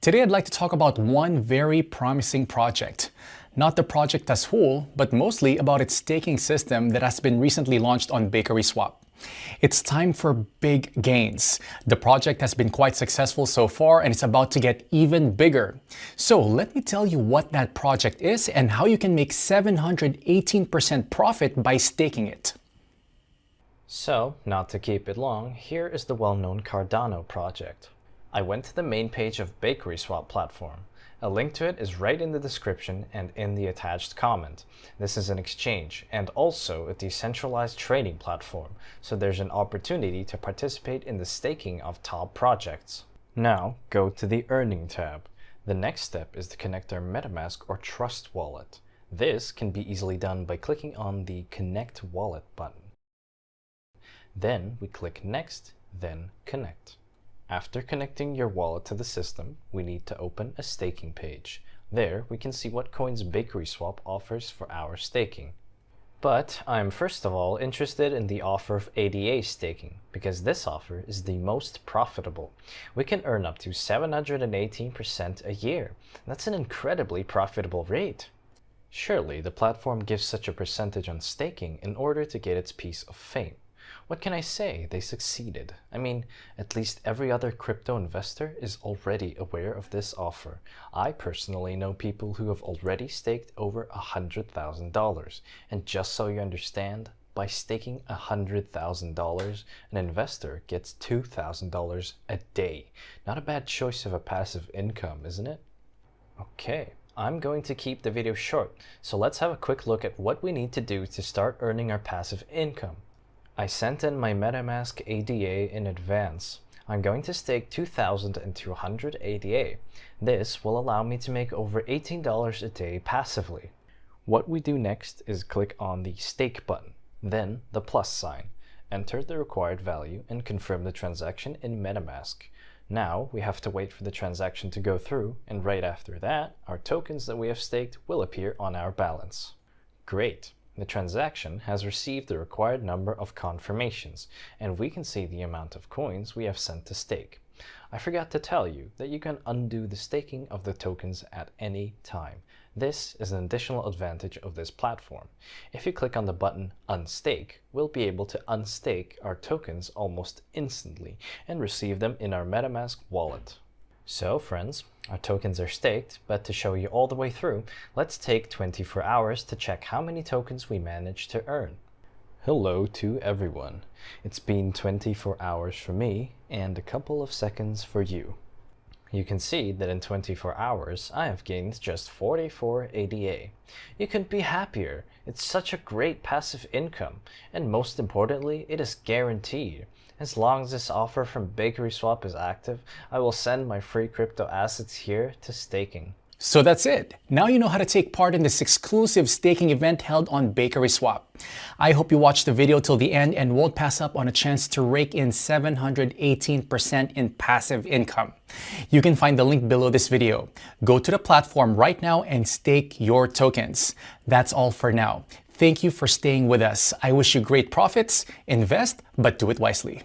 Today I'd like to talk about one very promising project. Not the project as whole, but mostly about its staking system that has been recently launched on BakerySwap. It's time for big gains. The project has been quite successful so far and it's about to get even bigger. So let me tell you what that project is and how you can make 718% profit by staking it. So, not to keep it long, here is the well-known Cardano project. I went to the main page of BakerySwap platform. A link to it is right in the description and in the attached comment. This is an exchange and also a decentralized trading platform, so there's an opportunity to participate in the staking of top projects. Now, go to the Earning tab. The next step is to connect our MetaMask or Trust wallet. This can be easily done by clicking on the Connect Wallet button. Then we click Next, then Connect. After connecting your wallet to the system, we need to open a staking page. There we can see what coins BakerySwap offers for our staking. But I'm first of all interested in the offer of ADA staking, because this offer is the most profitable. We can earn up to 718% a year. That's an incredibly profitable rate. Surely the platform gives such a percentage on staking in order to get its piece of fame. What can I say? They succeeded. I mean, at least every other crypto investor is already aware of this offer. I personally know people who have already staked over $100,000. And just so you understand, by staking $100,000, an investor gets $2,000 a day. Not a bad choice of a passive income, isn't it? Okay, I'm going to keep the video short, so let's have a quick look at what we need to do to start earning our passive income. I sent in my MetaMask ADA in advance. I'm going to stake 2,200 ADA. This will allow me to make over $18 a day passively. What we do next is click on the Stake button, then the plus sign. Enter the required value and confirm the transaction in MetaMask. Now we have to wait for the transaction to go through, and right after that, our tokens that we have staked will appear on our balance. Great! The transaction has received the required number of confirmations, and we can see the amount of coins we have sent to stake. I forgot to tell you that you can undo the staking of the tokens at any time. This is an additional advantage of this platform. If you click on the button Unstake, we'll be able to unstake our tokens almost instantly and receive them in our MetaMask wallet. So friends, our tokens are staked, but to show you all the way through, let's take 24 hours to check how many tokens we managed to earn. Hello to everyone. It's been 24 hours for me and a couple of seconds for you. You can see that in 24 hours, I have gained just 44 ADA. You couldn't be happier. It's such a great passive income, and most importantly, it is guaranteed. As long as this offer from BakerySwap is active, I will send my free crypto assets here to staking. So that's it. Now you know how to take part in this exclusive staking event held on BakerySwap. I hope you watched the video till the end and won't pass up on a chance to rake in 718% in passive income. You can find the link below this video. Go to the platform right now and stake your tokens. That's all for now. Thank you for staying with us. I wish you great profits. Invest, but do it wisely.